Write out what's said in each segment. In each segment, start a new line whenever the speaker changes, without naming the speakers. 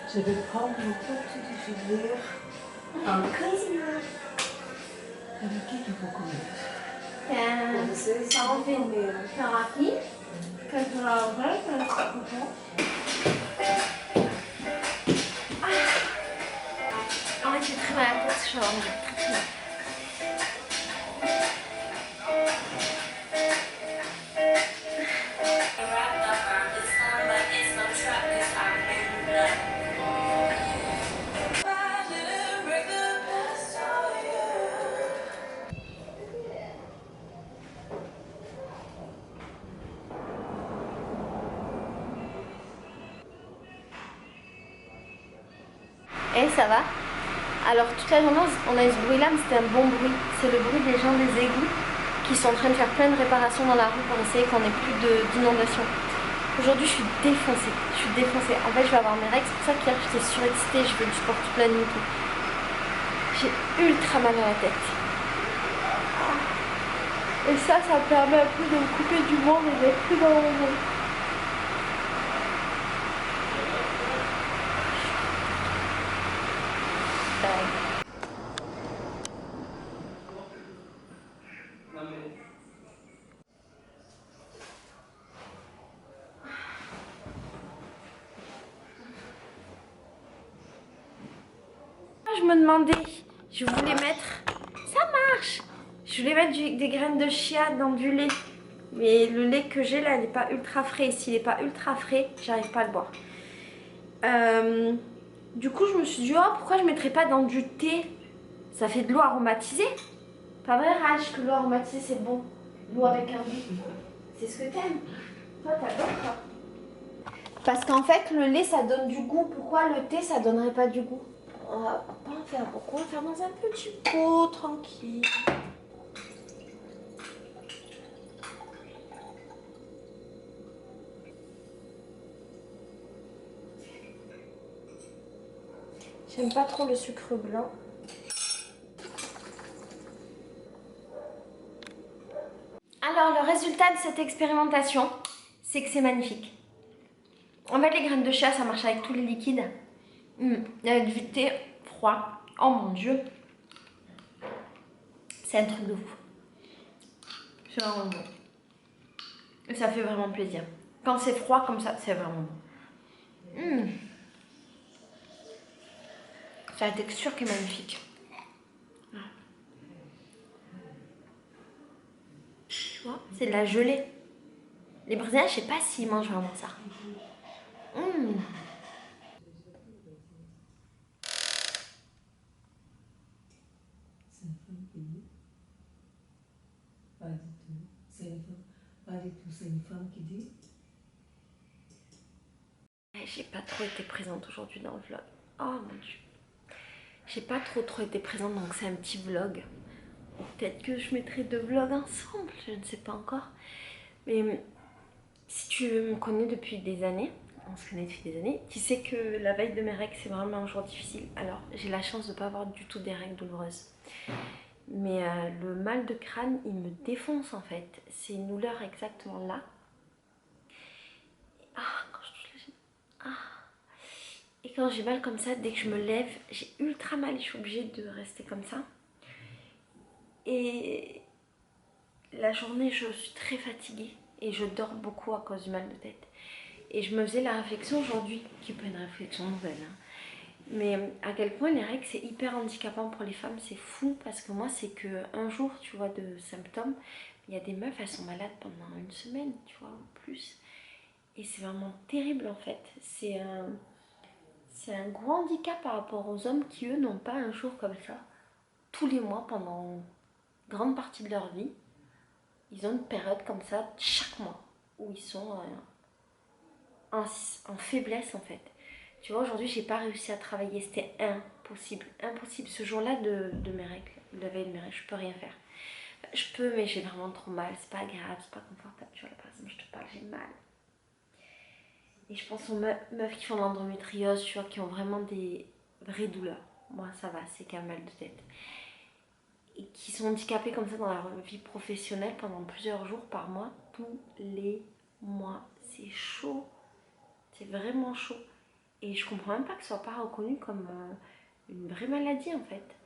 Je vais prendre mon petit déjeuner en cuisine. Avec qui il faut combien?
Ça en fait une thérapie. Que tu la ouvres, que tu la coupes. En fait, j'ai très mal à la tête, je suis vraiment très mal. Et ça va? Alors toute la journée on a eu ce bruit là, mais c'était un bon bruit. C'est le bruit des gens des égouts qui sont en train de faire plein de réparations dans la rue pour essayer qu'on ait plus d'inondations. Aujourd'hui je suis défoncée, En fait je vais avoir mes règles, c'est pour ça qu'hier j'étais surexcitée, je fais du sport toute la nuit et tout. J'ai ultra mal à la tête. Et ça me permet un peu de me couper du monde et d'être plus dans mon monde. Je me demandais, je voulais mettre, ça marche, je voulais mettre des graines de chia dans du lait, mais le lait que j'ai là il n'est pas ultra frais, et s'il n'est pas ultra frais j'arrive pas à le boire. Du coup je me suis dit oh pourquoi je mettrais pas dans du thé, ça fait de l'eau aromatisée. Pas vrai Raj que l'eau aromatisée c'est bon, l'eau avec un goût, c'est ce que t'aimes, toi t'adores toi. Parce qu'en fait le lait ça donne du goût, pourquoi le thé ça donnerait pas du goût? On va pas en faire beaucoup, on va faire dans un petit pot, tranquille. J'aime pas trop le sucre blanc. Alors le résultat de cette expérimentation, c'est que c'est magnifique. En fait les graines de chia ça marche avec tous les liquides. Il y a du thé froid. Oh mon dieu. C'est un truc de fou. C'est vraiment bon. Et ça fait vraiment plaisir. Quand c'est froid comme ça, c'est vraiment bon. C'est la texture qui est magnifique. Tu vois, c'est de la gelée. Les Brésiliens, je sais pas s'ils mangent vraiment ça.
C'est une femme qui dit.
J'ai pas trop été présente aujourd'hui dans le vlog. Oh mon dieu. J'ai pas trop été présente, donc c'est un petit vlog. Peut-être que je mettrai 2 vlogs ensemble, je ne sais pas encore. Mais si tu me connais depuis des années, on se connaît depuis des années, tu sais que la veille de mes règles c'est vraiment un jour difficile. Alors j'ai la chance de ne pas avoir du tout des règles douloureuses. Mais le mal de crâne il me défonce en fait. C'est une douleur exactement là. Quand je touche la gêne. Et quand j'ai mal comme ça, dès que je me lève, j'ai ultra mal, je suis obligée de rester comme ça. Et la journée, je suis très fatiguée et je dors beaucoup à cause du mal de tête. Et je me faisais la réflexion aujourd'hui, qui n'est pas une réflexion nouvelle, mais à quel point les règles c'est hyper handicapant pour les femmes, c'est fou parce que moi c'est que un jour tu vois de symptômes, il y a des meufs elles sont malades pendant une semaine tu vois ou plus et c'est vraiment terrible en fait, c'est un gros handicap par rapport aux hommes qui eux n'ont pas un jour comme ça tous les mois pendant une grande partie de leur vie, ils ont une période comme ça chaque mois où ils sont en faiblesse en fait. Tu vois, aujourd'hui, j'ai pas réussi à travailler. C'était impossible. Impossible. Ce jour-là de mes règles, la veille de mes règles, je peux rien faire. Je peux, mais j'ai vraiment trop mal. C'est pas agréable, c'est pas confortable. Tu vois, la personne dont je te parle, j'ai mal. Et je pense aux meufs qui font de l'endométriose, tu vois, qui ont vraiment des vraies douleurs. moi ça va, c'est qu'un mal de tête. Et qui sont handicapés comme ça dans leur vie professionnelle pendant plusieurs jours par mois, tous les mois. C'est chaud, c'est vraiment chaud. Et je comprends même pas que ce soit pas reconnu comme une vraie maladie en fait.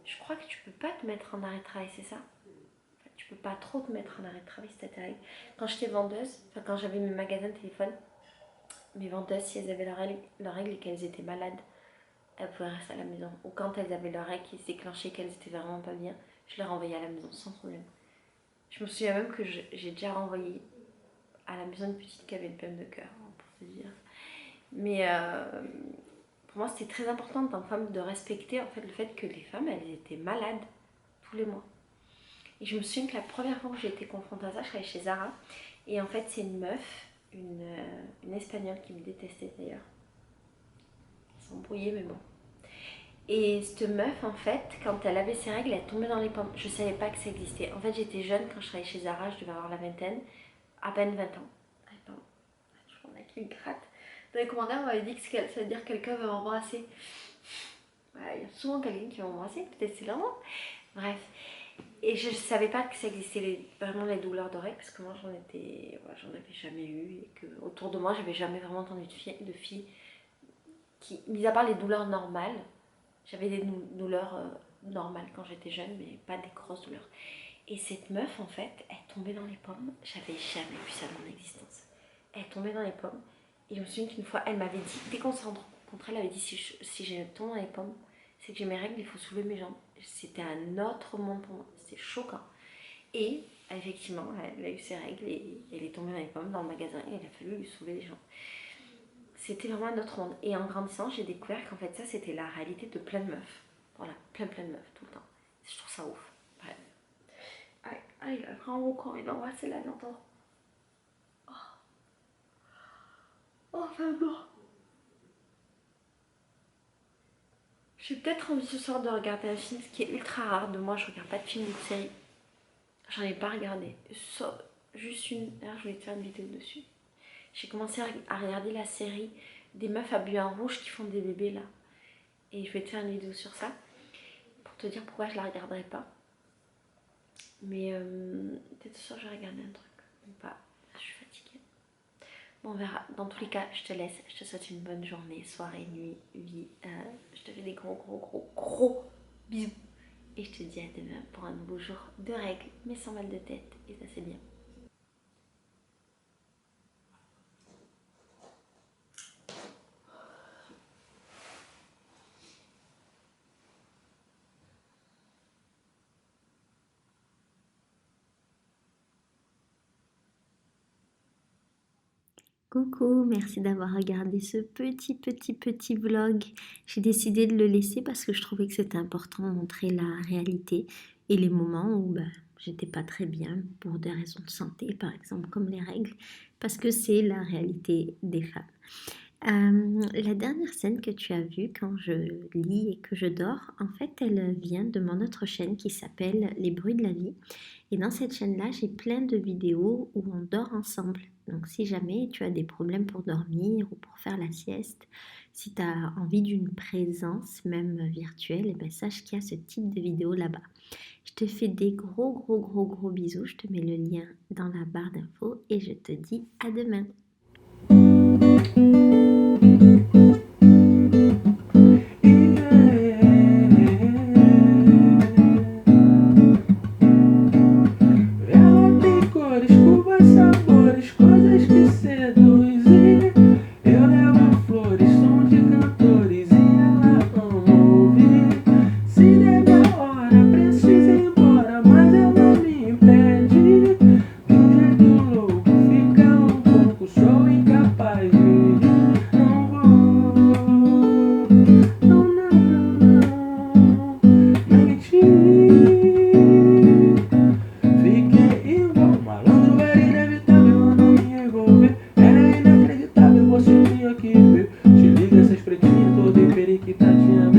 Je crois que tu peux pas te mettre en arrêt de travail, c'est ça? Enfin, tu peux pas trop te mettre en arrêt de travail si t'as tes règles. Quand j'étais vendeuse, enfin quand j'avais mes magasins de téléphone, mes vendeuses, si elles avaient leurs règles et qu'elles étaient malades, elles pouvaient rester à la maison. Ou quand elles avaient leurs règles qui se déclenchaient, qu'elles étaient vraiment pas bien, je les renvoyais à la maison sans problème. Je me souviens même que j'ai déjà renvoyé à la maison une petite qui avait une peine de cœur, pour te dire. Mais pour moi, c'était très important en tant que femme de respecter en fait, le fait que les femmes, elles étaient malades tous les mois. Et je me souviens que la première fois que j'ai été confrontée à ça, je travaillais chez Zara. Et en fait, c'est une meuf, une Espagnole qui me détestait d'ailleurs. Elle s'embrouillait, mais bon. Et cette meuf, en fait, quand elle avait ses règles, elle tombait dans les pommes. Je savais pas que ça existait. En fait, j'étais jeune quand je travaillais chez Zara, je devais avoir la vingtaine, à peine 20 ans. Attends, je m'en ai qui me gratte. Dans les commentaires, on m'avait dit que ça veut dire que quelqu'un va m'embrasser. Il y a souvent quelqu'un qui va m'embrasser, peut-être c'est l'enfant. Bref. Et je savais pas que ça existait vraiment les douleurs de règles, parce que moi j'en avais jamais eu. Et que autour de moi, j'avais jamais vraiment entendu de filles qui, mis à part les douleurs normales, j'avais des douleurs normales quand j'étais jeune, mais pas des grosses douleurs. Et cette meuf, en fait, elle tombait dans les pommes. J'avais jamais vu ça dans mon existence. Elle tombait dans les pommes. Et je me souviens qu'une fois, elle m'avait dit, dès qu'on s'est rencontrés, elle avait dit si je tombe dans les pommes, c'est que j'ai mes règles, il faut soulever mes jambes. C'était un autre monde pour moi. C'était choquant. Et effectivement, elle a eu ses règles et elle est tombée dans les pommes dans le magasin et il a fallu lui soulever les jambes. C'était vraiment un autre monde. Et en grandissant, j'ai découvert qu'en fait, ça, c'était la réalité de plein de meufs. Voilà, plein de meufs, tout le temps. Je trouve ça ouf. Bref. Il a grand mot quand il embrasse là, j'entends. Oh, enfin bon. J'ai peut-être envie ce soir de regarder un film, ce qui est ultra rare de moi. Je regarde pas de film ou de série. J'en ai pas regardé. Juste une. D'ailleurs, je voulais te faire une vidéo dessus. J'ai commencé à regarder la série des meufs habillées en rouge qui font des bébés là. Et je vais te faire une vidéo sur ça. Pour te dire pourquoi je la regarderai pas. Mais peut-être ce soir je vais regarder un truc. Ou pas. Je suis fatiguée. Bon, on verra. Dans tous les cas, je te laisse. Je te souhaite une bonne journée, soirée, nuit, vie. Je te fais des gros bisous. Et je te dis à demain pour un nouveau jour de règles, mais sans mal de tête. Et ça, c'est bien.
Coucou, merci d'avoir regardé ce petit vlog. J'ai décidé de le laisser parce que je trouvais que c'était important de montrer la réalité et les moments où j'étais pas très bien pour des raisons de santé, par exemple comme les règles, parce que c'est la réalité des femmes. La dernière scène que tu as vue quand je lis et que je dors, en fait, elle vient de mon autre chaîne qui s'appelle Les Bruits de la Vie. Et dans cette chaîne-là, j'ai plein de vidéos où on dort ensemble. Donc si jamais tu as des problèmes pour dormir ou pour faire la sieste, si tu as envie d'une présence, même virtuelle, et ben sache qu'il y a ce type de vidéo là-bas. Je te fais des gros bisous. Je te mets le lien dans la barre d'infos et je te dis à demain.
Te liga essas pretinhas, toda periquitadinha,